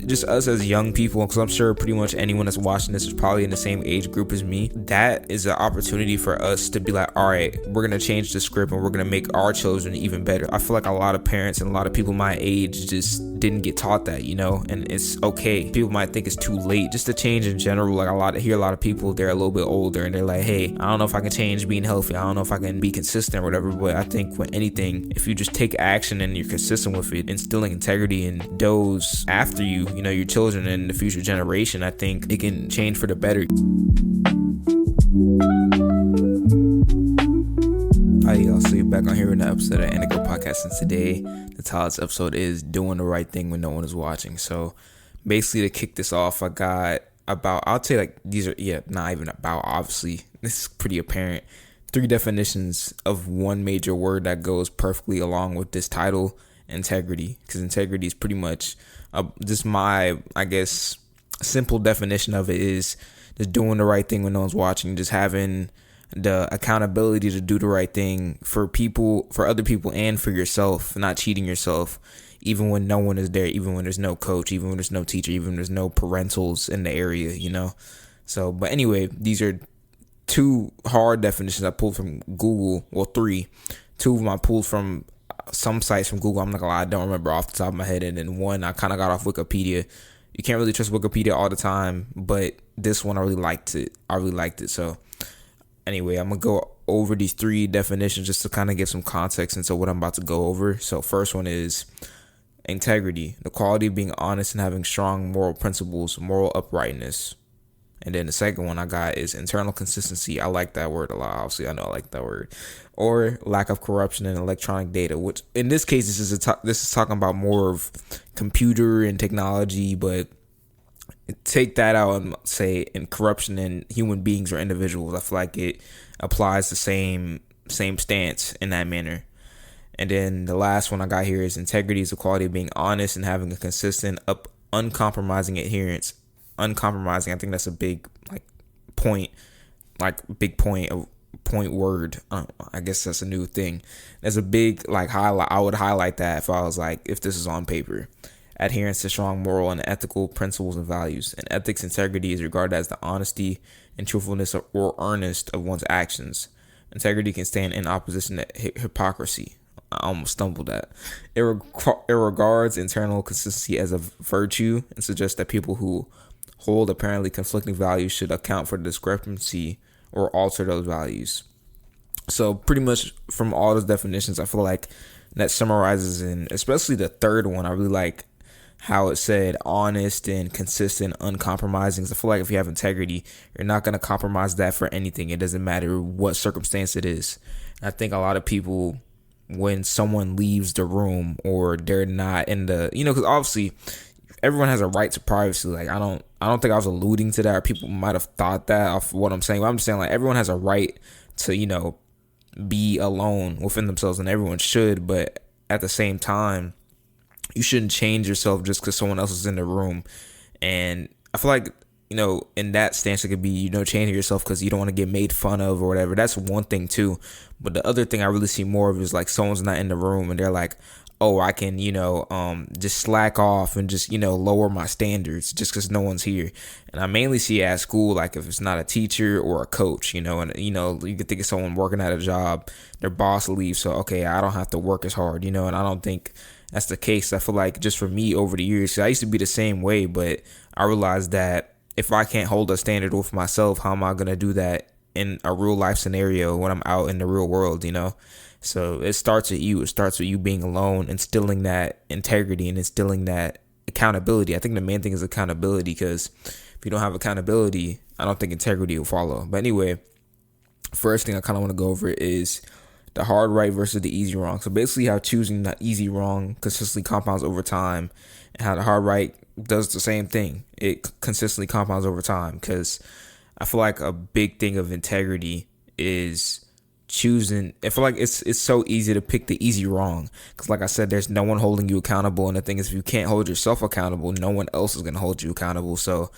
just us as young people, because I'm sure pretty much anyone that's watching this is probably in the same age group as me. That is an opportunity for us to be like, all right, we're going to change the script and we're going to make our children even better. I feel like a lot of parents and a lot of people my age just didn't get taught that, and it's okay. People might think it's too late just to change in general. Like I hear a lot of people, they're a little bit older and they're like, hey, I don't know if I can change being healthy. I don't know if I can be consistent or whatever. But I think with anything, if you just take action and you're consistent with it, instilling integrity in those after you, your children and the future generation, I think it can change for the better. Hi y'all, so you're back on here in the episode of Antico Podcast, and today the title of this episode is Doing the Right Thing When No One Is Watching. So basically, to kick this off, I got not even about, obviously, this is pretty apparent, 3 definitions of one major word that goes perfectly along with this title: integrity. Because integrity is pretty much just my, simple definition of it is just doing the right thing when no one's watching, just having the accountability to do the right thing for other people and for yourself, not cheating yourself, even when no one is there, even when there's no coach, even when there's no teacher, even when there's no parentals in the area, So, but anyway, these are 2 hard definitions I pulled from Google. Well, 3. 2 of them I pulled from some sites from Google. I'm not gonna lie, I don't remember off the top of my head. And then 1 I kind of got off Wikipedia. You can't really trust Wikipedia all the time, but this one I really liked it. So anyway, I'm gonna go over these 3 definitions just to kind of give some context into what I'm about to go over. So first one is integrity, the quality of being honest and having strong moral principles, moral uprightness. And then the second one I got is internal consistency. I like that word a lot. Obviously, I know I like that word. Or lack of corruption in electronic data, which in this case, this is talking about more of computer and technology, but take that out and say in corruption in human beings or individuals. I feel like it applies the same stance in that manner. And then the last one I got here is integrity is the quality of being honest and having a consistent, uncompromising adherence. Uncompromising, I think that's a big point word. I guess that's a new thing. There's a big highlight. I would highlight that if this is on paper. Adherence to strong moral and ethical principles and values. And ethics, integrity is regarded as the honesty and truthfulness or earnest of one's actions. Integrity can stand in opposition to hypocrisy. I almost stumbled at. It regards internal consistency as a virtue and suggests that people who hold apparently conflicting values should account for the discrepancy or alter those values. So pretty much from all those definitions, I feel like that summarizes, in especially the third one. I really like how it said honest and consistent, uncompromising. So I feel like if you have integrity, you're not going to compromise that for anything. It doesn't matter what circumstance it is. I think a lot of people, when someone leaves the room or they're not in the, because obviously everyone has a right to privacy. I don't think I was alluding to that, or people might have thought that off what I'm saying. But I'm just saying everyone has a right to, be alone within themselves, and everyone should. But at the same time, you shouldn't change yourself just because someone else is in the room. And I feel like, in that stance, it could be, changing yourself because you don't want to get made fun of or whatever. That's one thing too. But the other thing I really see more of is someone's not in the room and they're like, oh, I can, just slack off and just, lower my standards just because no one's here. And I mainly see it at school, if it's not a teacher or a coach, and, you could think of someone working at a job, their boss leaves, so, okay, I don't have to work as hard, and I don't think that's the case. I feel like just for me over the years, I used to be the same way, but I realized that if I can't hold a standard with myself, how am I going to do that in a real life scenario when I'm out in the real world, So it starts with you. It starts with you being alone, instilling that integrity and instilling that accountability. I think the main thing is accountability, because if you don't have accountability, I don't think integrity will follow. But anyway, first thing I kind of want to go over is the hard right versus the easy wrong. So basically how choosing the easy wrong consistently compounds over time, and how the hard right does the same thing. It consistently compounds over time, because I feel like a big thing of integrity is choosing. I feel like it's so easy to pick the easy wrong, because like I said, there's no one holding you accountable, and the thing is, if you can't hold yourself accountable, no one else is going to hold you accountable. So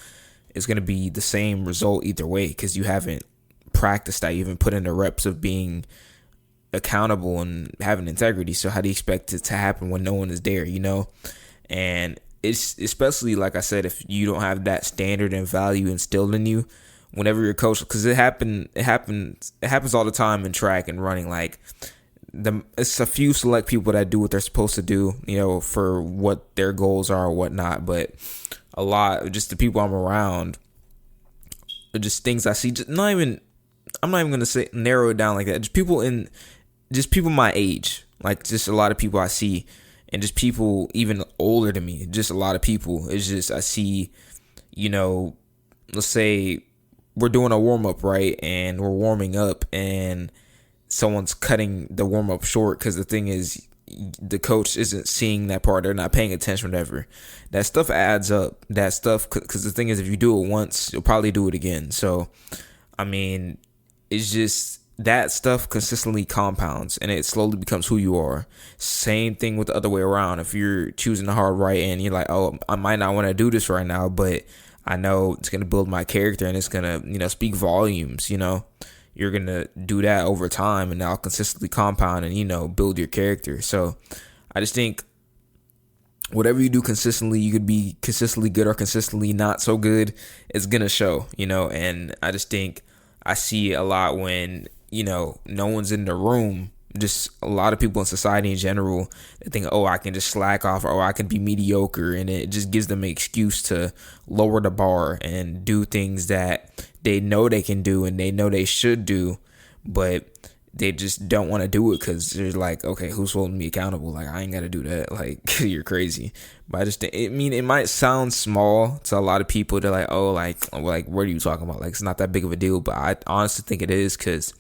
it's going to be the same result either way, because you haven't practiced that. You haven't put in the reps of being accountable and having integrity. So how do you expect it to happen when no one is there, And it's especially like I said, if you don't have that standard and value instilled in you, whenever you're coach, because it happens all the time in track and running. Like it's a few select people that do what they're supposed to do, for what their goals are or whatnot. But a lot, just the people I'm around, are just things I see. Just not even, I'm not even gonna say narrow it down like that. Just people my age, like just a lot of people I see, and just people even older than me. Just a lot of people. It's just I see, let's say we're doing a warm up, right, and we're warming up, and someone's cutting the warm up short because the thing is, the coach isn't seeing that part. They're not paying attention, whatever. That stuff adds up. That stuff, because the thing is, if you do it once, you'll probably do it again. So, I mean, it's just that stuff consistently compounds and it slowly becomes who you are. Same thing with the other way around. If you're choosing the hard right and you're like, oh, I might not want to do this right now, but I know it's going to build my character and it's going to, speak volumes, you're going to do that over time and now consistently compound and, build your character. So I just think whatever you do consistently, you could be consistently good or consistently not so good. It's going to show, and I just think I see a lot when, no one's in the room. Just a lot of people in society in general, they think, oh, I can just slack off or I can be mediocre. And it just gives them an excuse to lower the bar and do things that they know they can do and they know they should do, but they just don't want to do it because they're like, okay, who's holding me accountable? Like, I ain't got to do that. Like, you're crazy. But I just think, it might sound small to a lot of people. They're like, oh, like, what are you talking about? Like, it's not that big of a deal. But I honestly think it is because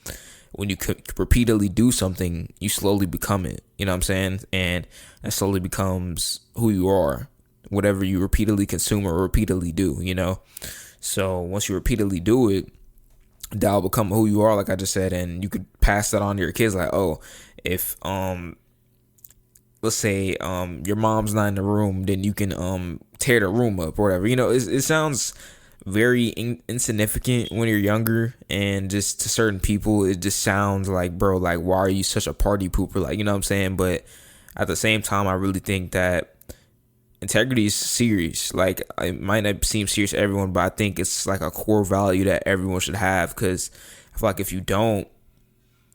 when you repeatedly do something, you slowly become it. You know what I'm saying? And that slowly becomes who you are, whatever you repeatedly consume or repeatedly do, So once you repeatedly do it, that'll become who you are, like I just said, and you could pass that on to your kids. Like, oh, if let's say your mom's not in the room, then you can tear the room up or whatever. It sounds very insignificant when you're younger, and just to certain people, it just sounds like, bro, like, why are you such a party pooper? Like, you know what I'm saying? But at the same time, I really think that integrity is serious. Like, it might not seem serious to everyone, but I think it's like a core value that everyone should have, because I feel like if you don't,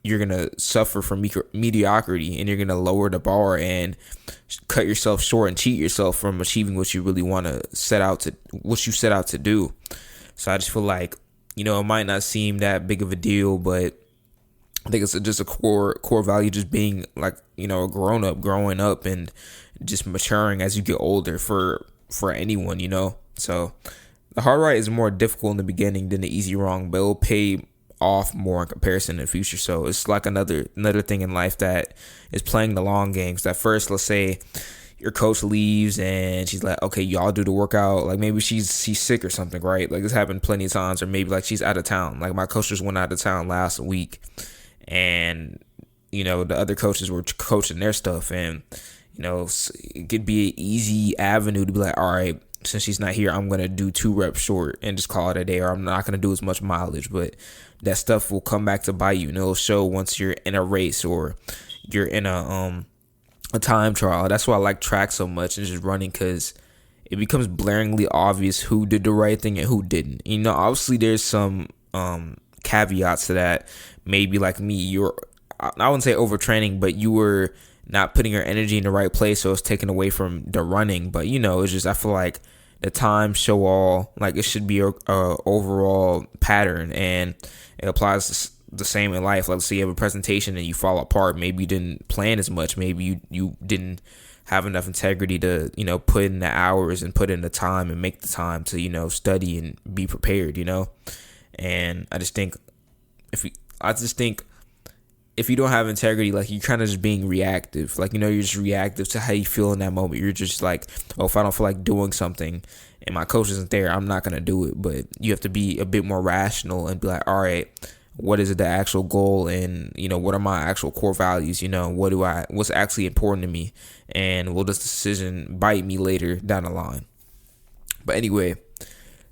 you're gonna suffer from mediocrity and you're gonna lower the bar and cut yourself short and cheat yourself from achieving what you really want to set out to do. So I just feel like, it might not seem that big of a deal, but I think it's just a core value, just being like, a grown up, growing up and just maturing as you get older for anyone, So the hard right is more difficult in the beginning than the easy wrong, but it'll pay off more in comparison in the future. So it's like another thing in life that is playing the long games. That first, let's say your coach leaves and she's like, okay, y'all do the workout. Like, maybe she's sick or something, right? Like, this happened plenty of times. Or maybe like she's out of town. Like, my coach just went out of town last week, and the other coaches were coaching their stuff, and it could be an easy avenue to be like, all right, since she's not here, I'm going to do 2 reps short and just call it a day, or I'm not going to do as much mileage. But that stuff will come back to bite you, and it'll show once you're in a race or you're in a time trial. That's why I like track so much and just running, because it becomes blaringly obvious who did the right thing and who didn't. Obviously there's some caveats to that. Maybe like me, I wouldn't say overtraining, but you were not putting your energy in the right place, so it's taken away from the running. But it's just, I feel like the time show all, like, it should be a overall pattern, and it applies the same in life. Like, let's say you have a presentation and you fall apart. Maybe you didn't plan as much. Maybe you didn't have enough integrity to put in the hours and put in the time and make the time to study and be prepared. And I just think if you don't have integrity, like, you're kind of just being reactive. Like, you're just reactive to how you feel in that moment. You're just like, oh, if I don't feel like doing something and my coach isn't there, I'm not going to do it. But you have to be a bit more rational and be like, all right, what is the actual goal? And, what are my actual core values? What's actually important to me? And will this decision bite me later down the line? But anyway,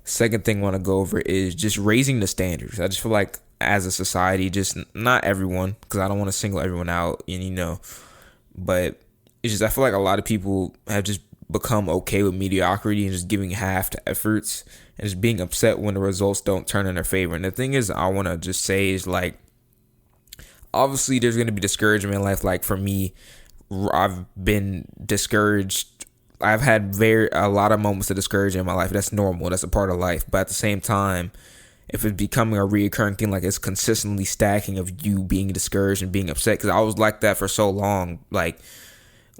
second thing I want to go over is just raising the standards. I just feel like, as a society, just not everyone, because I don't want to single everyone out, and but it's just, I feel like a lot of people have just become okay with mediocrity and just giving half to efforts and just being upset when the results don't turn in their favor. And the thing is, I want to just say is like, obviously there's going to be discouragement in life. Like for me, I've been discouraged. I've had a lot of moments of discouragement in my life. That's normal. That's a part of life. But at the same time, if it's becoming a reoccurring thing, like it's consistently stacking of you being discouraged and being upset, because I was like that for so long. Like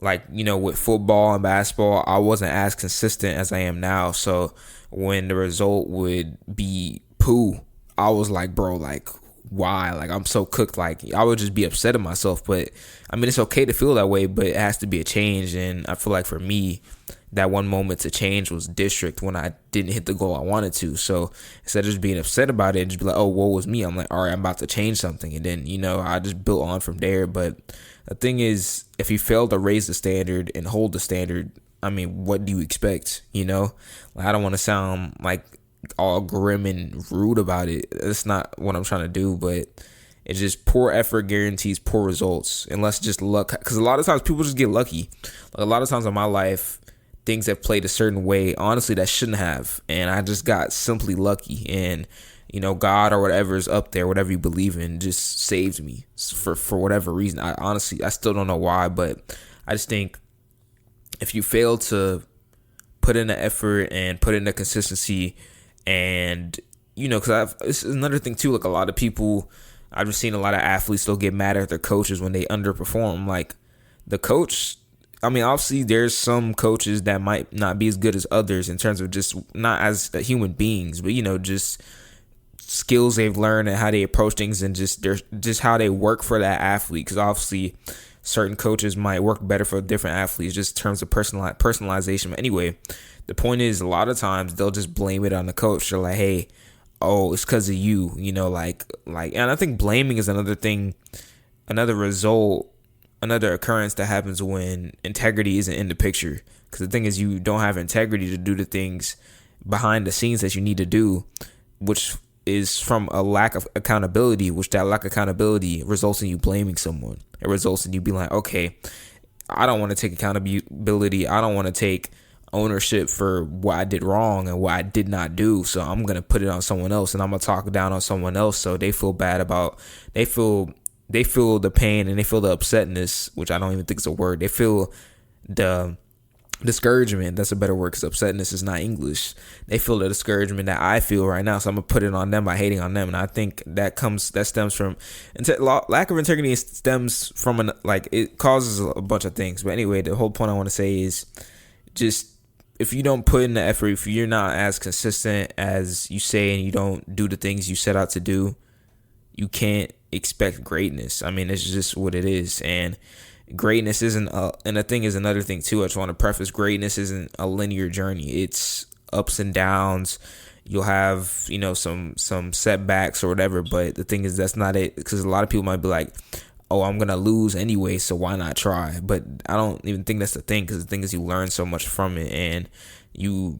with football and basketball, I wasn't as consistent as I am now. So when the result would be poo, I was like, bro, like, why? Like, I'm so cooked. Like, I would just be upset at myself. But I mean, it's okay to feel that way, but it has to be a change. And I feel like for me, that one moment to change was district when I didn't hit the goal I wanted to. So instead of just being upset about it and just be like, oh, woe was me, I'm like, all right, I'm about to change something. And then, I just built on from there. But the thing is, if you fail to raise the standard and hold the standard, I mean, what do you expect? Like, I don't want to sound like all grim and rude about it. That's not what I'm trying to do, but it's just poor effort guarantees poor results, unless just luck. Because a lot of times people just get lucky. Like, a lot of times in my life, things have played a certain way, honestly, that shouldn't have. And I just got simply lucky. And, God or whatever is up there, whatever you believe in, just saved me for whatever reason. I still don't know why, but I just think if you fail to put in the effort and put in the consistency, and, because this is another thing too, like a lot of people, I've just seen a lot of athletes still get mad at their coaches when they underperform. Like, the coach, I mean, obviously there's some coaches that might not be as good as others in terms of just not as human beings, but just skills they've learned and how they approach things, and just how they work for that athlete. Because obviously certain coaches might work better for different athletes, just in terms of personalization. But anyway, the point is, a lot of times they'll just blame it on the coach. They're like, hey, oh, it's because of you, like, and I think blaming is another thing, another result, another occurrence that happens when integrity isn't in the picture. Because the thing is, you don't have integrity to do the things behind the scenes that you need to do, which is from a lack of accountability, which that lack of accountability results in you blaming someone. It results in you being like, okay, I don't want to take accountability. I don't want to take ownership for what I did wrong and what I did not do. So I'm going to put it on someone else, and I'm going to talk down on someone else so they feel bad about, they feel the pain and they feel the upsetness, which I don't even think is a word. They feel the discouragement. That's a better word, because upsetness is not English. They feel the discouragement that I feel right now, so I'm gonna put it on them by hating on them. And I think that stems from lack of integrity. Stems from it causes a bunch of things. But anyway, the whole point I want to say is just, if you don't put in the effort, if you're not as consistent as you say, and you don't do the things you set out to do, you can't expect greatness. I mean, it's just what it is. And greatness isn't and the thing is, another thing too, I just want to preface, greatness isn't a linear journey. It's ups and downs. You'll have, some setbacks or whatever, but the thing is, that's not it. Because a lot of people might be like, oh, I'm gonna lose anyway, so why not try? But I don't even think that's the thing, because the thing is, you learn so much from it, and you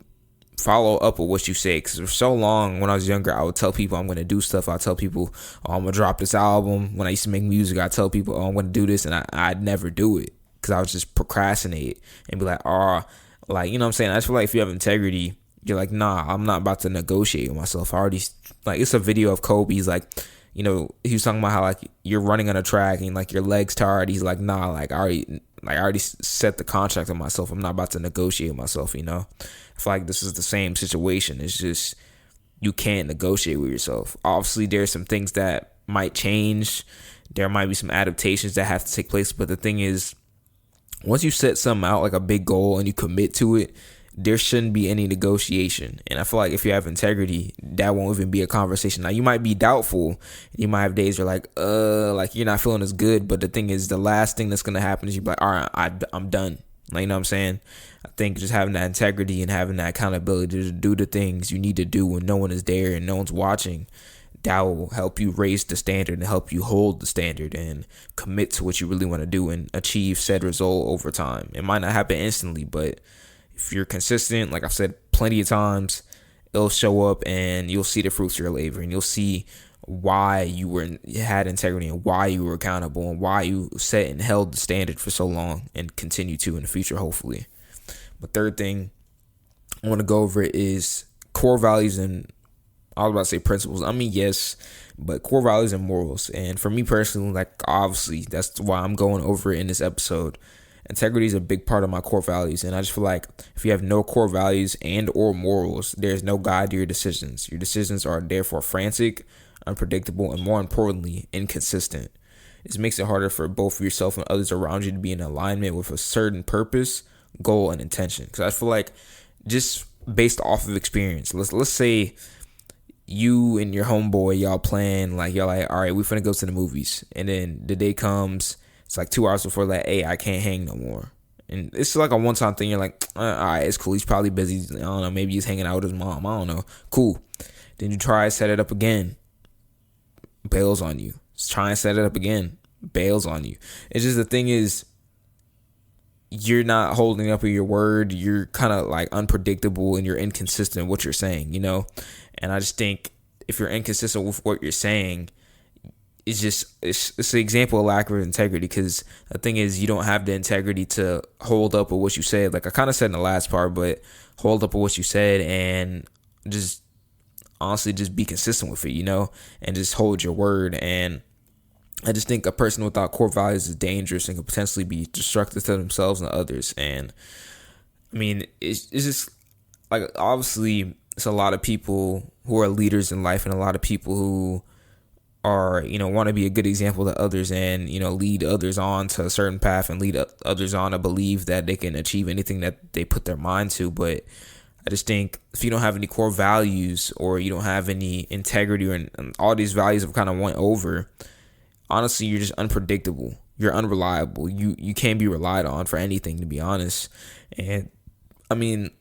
follow up with what you say. Because for so long, when I was younger, I would tell people I'm gonna do stuff. I'd tell people, oh, I'm gonna drop this album. When I used to make music, I'd tell people, oh, I'm gonna do this, and I'd never do it, because I would just procrastinate and be like, oh, like, you know what I'm saying? I just feel like if you have integrity, you're like, nah, I'm not about to negotiate with myself. I already, like, it's a video of Kobe. He's like, he was talking about how, like, you're running on a track and, like, your legs tired. He's like, nah, like, I already set the contract on myself. I'm not about to negotiate with myself, I feel like this is the same situation. It's just, you can't negotiate with yourself. Obviously, there's some things that might change. There might be some adaptations that have to take place. But the thing is, once you set something out, like a big goal, and you commit to it, there shouldn't be any negotiation. And I feel like if you have integrity, that won't even be a conversation. Now, you might be doubtful. You might have days where like you're not feeling as good. But the thing is, the last thing that's going to happen is you're like, all right, I'm done. Like, you know what I'm saying? I think just having that integrity and having that accountability to do the things you need to do when no one is there and no one's watching, that will help you raise the standard and help you hold the standard and commit to what you really want to do and achieve said result over time. It might not happen instantly, but if you're consistent, like I've said plenty of times, it'll show up and you'll see the fruits of your labor, and you'll see why you had integrity and why you were accountable and why you set and held the standard for so long and continue to in the future, hopefully. The third thing I want to go over is core values and I was about to say principles. I mean, yes, but core values and morals. And for me personally, like obviously, that's why I'm going over it in this episode. Integrity is a big part of my core values, and I just feel like if you have no core values and or morals, there's no guide to your decisions. Your decisions are therefore frantic, unpredictable, and more importantly, inconsistent. This makes it harder for both yourself and others around you to be in alignment with a certain purpose, goal, and intention. Because I feel like just based off of experience, let's say you and your homeboy, y'all plan, like y'all like, all right, we finna go to the movies, and then the day comes, it's like 2 hours before, like, hey, I can't hang no more, and it's like a one-time thing. You're like, all right, it's cool, he's probably busy, I don't know, maybe he's hanging out with his mom, I don't know, cool. Then you try to set it up again, bails on you. Try and set it up again, bails on you. It's just the thing is, you're not holding up your word. You're kind of like unpredictable and you're inconsistent in what you're saying, And I just think if you're inconsistent with what you're saying, it's an example of lack of integrity, because the thing is, you don't have the integrity to hold up with what you said. Like I kind of said in the last part, but hold up with what you said and just honestly just be consistent with it, and just hold your word. And I just think a person without core values is dangerous and can potentially be destructive to themselves and others. And I mean, it's just like, obviously, it's a lot of people who are leaders in life and a lot of people who are, want to be a good example to others and, lead others on to a certain path and lead others on to believe that they can achieve anything that they put their mind to. But I just think if you don't have any core values or you don't have any integrity and all these values have kind of went over, honestly, you're just unpredictable. You're unreliable. You can't be relied on for anything, to be honest. And I mean,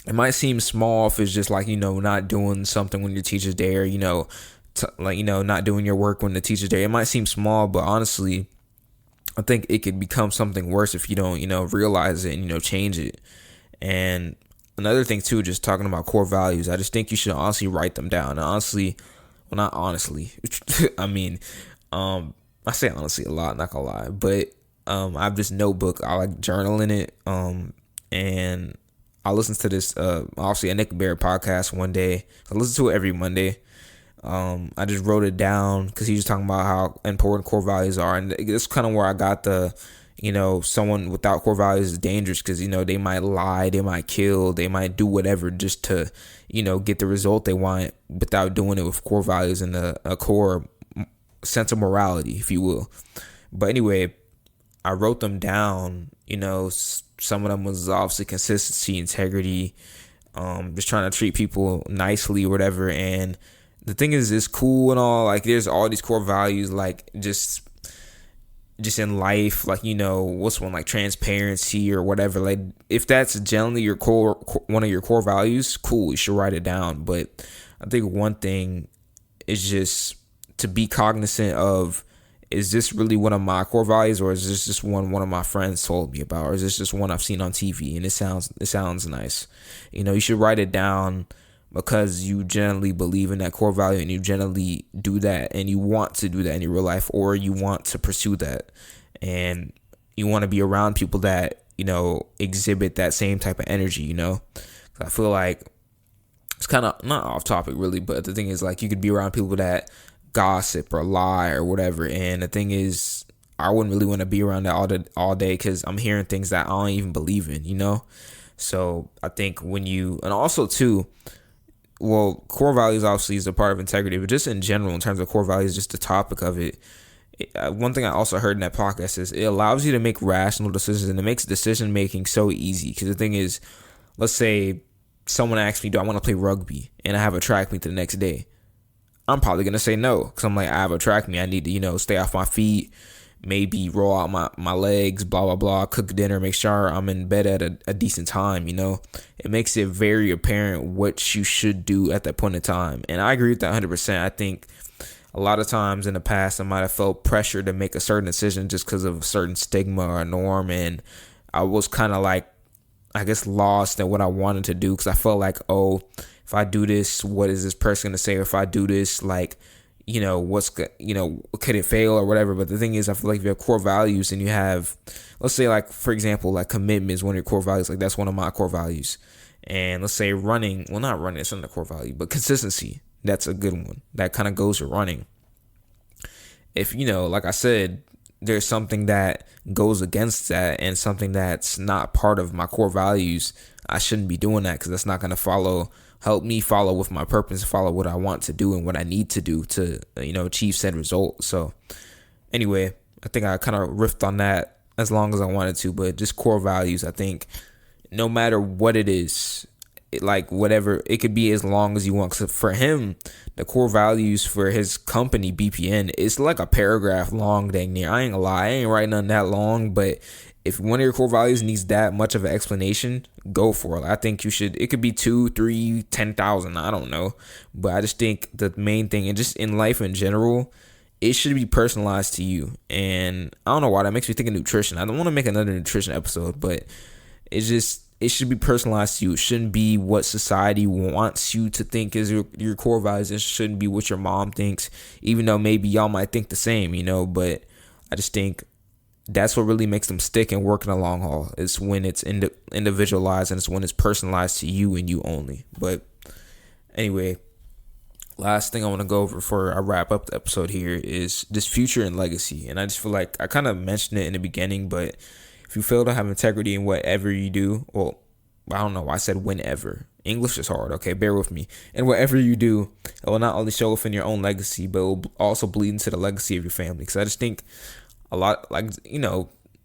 it might seem small if it's just like, not doing something when your teacher's there, not doing your work when the teacher's there. It might seem small, but honestly, I think it could become something worse if you don't, realize it and, change it. And another thing too, just talking about core values, I just think you should honestly write them down. And honestly, well, not honestly, I mean, I say honestly a lot, not gonna lie, but I have this notebook. I like journaling it, and I listen to this obviously a Nick Bear podcast one day. I listen to it every Monday. I just wrote it down because he was talking about how important core values are, and that's kind of where I got the, someone without core values is dangerous because they might lie, they might kill, they might do whatever just to get the result they want without doing it with core values and a core sense of morality, if you will. But anyway, I wrote them down. Some of them was obviously consistency, integrity, just trying to treat people nicely or whatever. And the thing is, it's cool and all, like there's all these core values, like just in life, like what's one, like transparency or whatever. Like if that's generally your one of your core values, cool, you should write it down. But I think one thing is just to be cognizant of, is this really one of my core values, or is this just one of my friends told me about, or is this just one I've seen on TV and it sounds nice? You should write it down because you generally believe in that core value and you generally do that and you want to do that in your real life, or you want to pursue that and you want to be around people that exhibit that same type of energy. I feel like it's kind of not off topic really, but the thing is, like, you could be around people that gossip or lie or whatever, and the thing is, I wouldn't really want to be around that all day because I'm hearing things that I don't even believe in. So I think and also too, well, core values obviously is a part of integrity, but just in general, in terms of core values, just the topic of it, one thing I also heard in that podcast is it allows you to make rational decisions, and it makes decision making so easy. Because the thing is, let's say someone asks me, do I want to play rugby, and I have a track meet the next day. I'm probably going to say no, because I'm like, I have a track meet. I need to, stay off my feet, maybe roll out my legs, blah, blah, blah, cook dinner, make sure I'm in bed at a decent time, It makes it very apparent what you should do at that point in time. And I agree with that 100%. I think a lot of times in the past, I might have felt pressure to make a certain decision just because of a certain stigma or norm. And I was kind of like, I guess, lost in what I wanted to do, because I felt like, oh, if I do this, what is this person going to say? Or if I do this, like, could it fail or whatever. But the thing is, I feel like if you have core values and you have, let's say, like, for example, like commitment is one of your core values. Like, that's one of my core values. And let's say running, well, not running, it's not a core value, but consistency, that's a good one. That kind of goes with running. If, like I said, there's something that goes against that and something that's not part of my core values, I shouldn't be doing that, because that's not going to help me follow with my purpose, follow what I want to do and what I need to do to, achieve said result. So anyway, I think I kind of riffed on that as long as I wanted to, but just core values, I think no matter what it is, like whatever, it could be as long as you want. Cause for him, the core values for his company, BPN, it's like a paragraph long, dang near. I ain't gonna lie, I ain't writing none that long, but if one of your core values needs that much of an explanation, go for it. I think you should. It could be 2, 3, 10,000. I don't know, but I just think the main thing, and just in life in general, it should be personalized to you. And I don't know why that makes me think of nutrition. I don't want to make another nutrition episode, but it should be personalized to you. It shouldn't be what society wants you to think is your core values. It shouldn't be what your mom thinks, even though maybe y'all might think the same, but I just think that's what really makes them stick and work in the long haul. It's when it's individualized, and it's when it's personalized to you and you only. But anyway, last thing I want to go over before I wrap up the episode here is just future and legacy. And I just feel like I kind of mentioned it in the beginning, but if you fail to have integrity in whatever you do, well, I don't know why I said whenever. English is hard, okay? Bear with me. And whatever you do, it will not only show up in your own legacy, but it will also bleed into the legacy of your family. Because I just think a lot,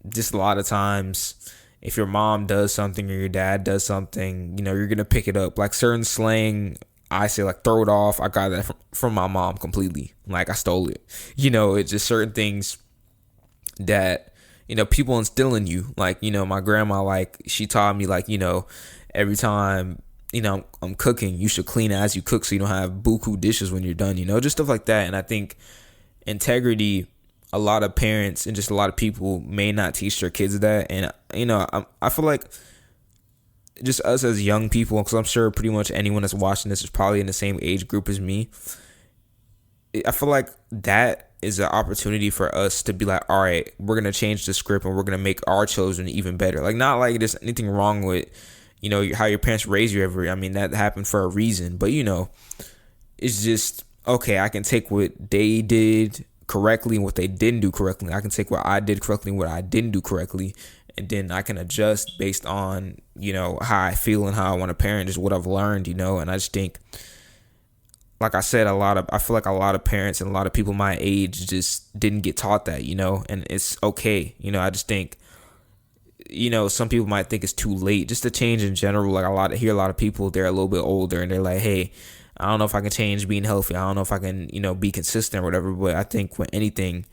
just a lot of times, if your mom does something or your dad does something, you're going to pick it up. Like certain slang, I say, like, throw it off. I got that from my mom completely. Like, I stole it. It's just certain things that, people instill in you. Like, my grandma, like, she taught me, like, every time, I'm cooking, you should clean as you cook so you don't have buku dishes when you're done, just stuff like that. And I think integrity, a lot of parents and just a lot of people may not teach their kids that. And, I feel like just us as young people, because I'm sure pretty much anyone that's watching this is probably in the same age group as me. I feel like that is an opportunity for us to be like, all right, we're going to change the script and we're going to make our children even better. Like, not like there's anything wrong with, how your parents raise you I mean, that happened for a reason. But, it's just, okay, I can take what they did correctly and what they didn't do correctly. I can take what I did correctly and what I didn't do correctly. And then I can adjust based on, how I feel and how I want to parent, just what I've learned, And I just think, like I said, I feel like a lot of parents and a lot of people my age just didn't get taught that, and it's okay. I just think, some people might think it's too late just to change in general. Like I hear a lot of people, they're a little bit older and they're like, hey, I don't know if I can change being healthy. I don't know if I can, be consistent or whatever. But I think with anything,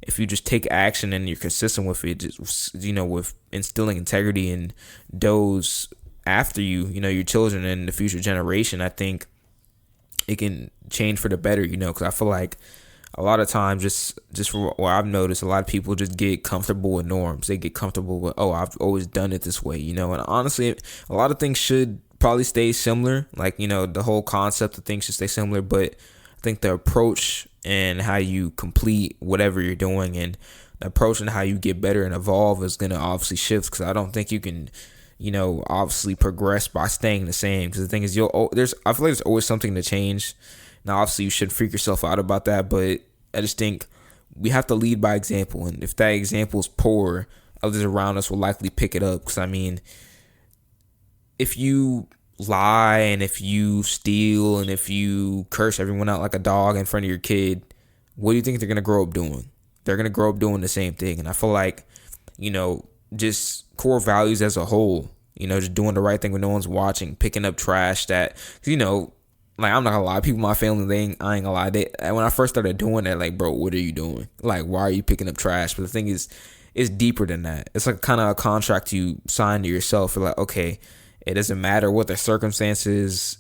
if you just take action and you're consistent with it, just, with instilling integrity in those after you, your children and the future generation, I think it can change for the better, because I feel like a lot of times, just from what I've noticed, a lot of people just get comfortable with norms. They get comfortable with, oh, I've always done it this way, and honestly, a lot of things should probably stay similar. Like, the whole concept of things should stay similar, but I think the approach and how you complete whatever you're doing and the approach and how you get better and evolve is going to obviously shift, because I don't think you can obviously progress by staying the same. Because the thing is, I feel like there's always something to change. Now, obviously, you shouldn't freak yourself out about that, but I just think we have to lead by example. And if that example is poor, others around us will likely pick it up. Because, I mean, if you lie and if you steal and if you curse everyone out like a dog in front of your kid, what do you think they're going to grow up doing? They're going to grow up doing the same thing. And I feel like, just core values as a whole, just doing the right thing when no one's watching, picking up trash that, like, I'm not gonna lie, people in my family, I ain't gonna lie, when I first started doing that, like, bro, what are you doing? Like, why are you picking up trash? But the thing is, it's deeper than that. It's like kind of a contract you sign to yourself. You're like, okay, it doesn't matter what the circumstances,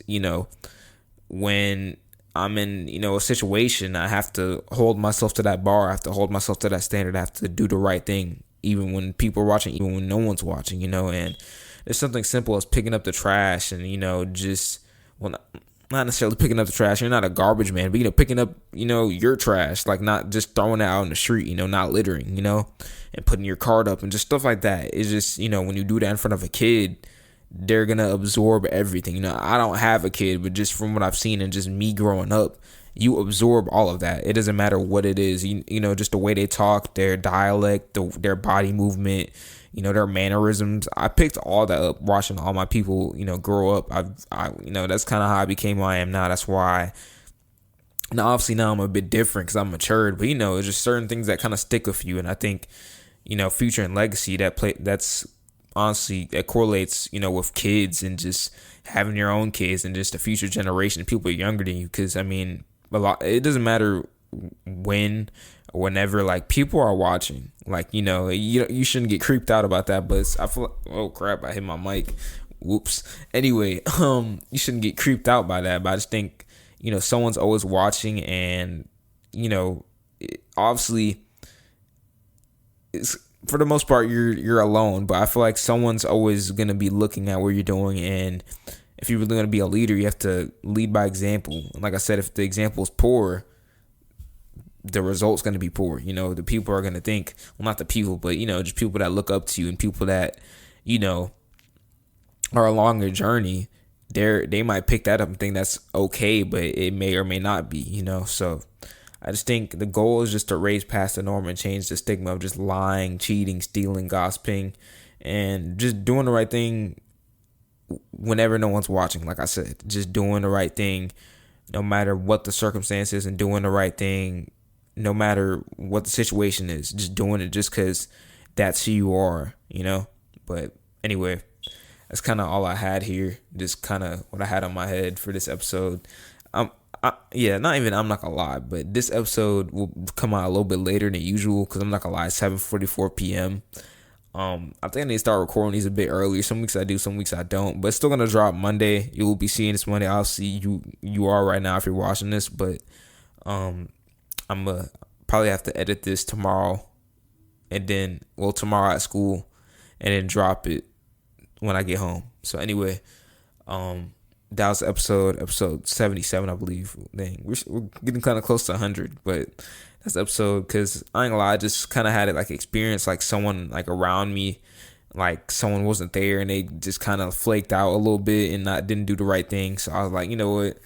when I'm in, a situation, I have to hold myself to that bar. I have to hold myself to that standard. I have to do the right thing, even when people are watching, even when no one's watching, and there's something simple as picking up the trash and, just, well, not necessarily picking up the trash. You're not a garbage man, but, picking up, your trash, like not just throwing it out in the street, not littering, and putting your card up and just stuff like that. It's just, when you do that in front of a kid, they're gonna absorb everything. I don't have a kid, but just from what I've seen and just me growing up, you absorb all of that. It doesn't matter what it is, just the way they talk, their dialect, their body movement, their mannerisms. I picked all that up watching all my people, grow up. That's kind of how I became who I am now. That's why. Now, obviously, now I'm a bit different because I'm matured, but it's just certain things that kind of stick with you, and I think, future and legacy that's honestly that correlates, with kids and just having your own kids and just the future generation, people younger than you, because it doesn't matter when or whenever, like, people are watching, like, you shouldn't get creeped out about that, but I feel like, oh crap, I hit my mic, whoops. Anyway, you shouldn't get creeped out by that, but I just think, someone's always watching, and, obviously, it's, for the most part, you're alone, but I feel like someone's always going to be looking at what you're doing, and if you're really going to be a leader, you have to lead by example. And like I said, if the example is poor, the result's going to be poor. The people are going to think, well, not the people, but, just people that look up to you and people that, are along their journey, they might pick that up and think that's okay, but it may or may not be, so I just think the goal is just to raise past the norm and change the stigma of just lying, cheating, stealing, gossiping, and just doing the right thing whenever no one's watching. Like I said, just doing the right thing no matter what the circumstances, and doing the right thing no matter what the situation is. Just doing it just because that's who you are, But anyway, that's kind of all I had here. Just kind of what I had on my head for this episode. I'm not gonna lie, but this episode will come out a little bit later than usual because I'm not gonna lie, it's 7:44 p.m. I think I need to start recording these a bit earlier. Some weeks I do, some weeks I don't, but it's still gonna drop Monday. You will be seeing this Monday. Obviously, you are right now if you're watching this, but I'm gonna probably have to edit this tomorrow, and then tomorrow at school, and then drop it when I get home. So anyway, that was episode 77, I believe. Dang, we're getting kind of close to 100, but that's episode, because I ain't gonna lie, I just kind of had it like experience, like someone like around me, like someone wasn't there and they just kind of flaked out a little bit and didn't do the right thing. So I was like, you know what,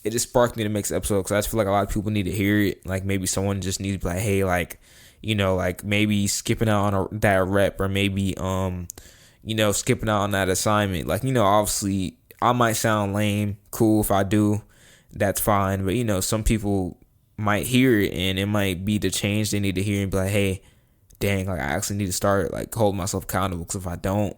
it just sparked me to make this episode because I just feel like a lot of people need to hear it. Like maybe someone just needs to be like, hey, like, like maybe skipping out on that rep, or maybe skipping out on that assignment. Like, obviously I might sound lame. Cool, if I do, that's fine. But, some people might hear it and it might be the change they need to hear and be like, hey, dang, like I actually need to start like holding myself accountable, because if I don't,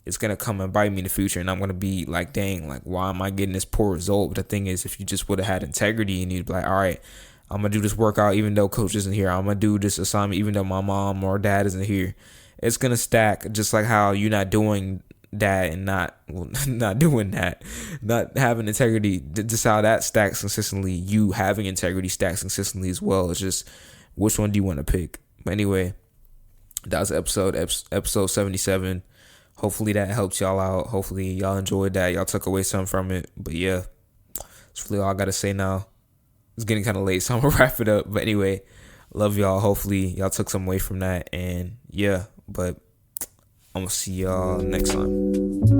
it's going to come and bite me in the future, and I'm going to be like, dang, like why am I getting this poor result? But the thing is, if you just would have had integrity and you'd be like, all right, I'm going to do this workout even though coach isn't here. I'm going to do this assignment even though my mom or dad isn't here. It's going to stack, just like how you're not doing that and not doing that, not having integrity. Just how that stacks consistently, you having integrity stacks consistently as well. It's just which one do you want to pick? But anyway, that was episode 77. Hopefully that helps y'all out. Hopefully y'all enjoyed that. Y'all took away something from it. But yeah, that's really all I gotta say now. It's getting kind of late, so I'm gonna wrap it up. But anyway, love y'all. Hopefully y'all took some away from that. And yeah, but I'm gonna see y'all next time.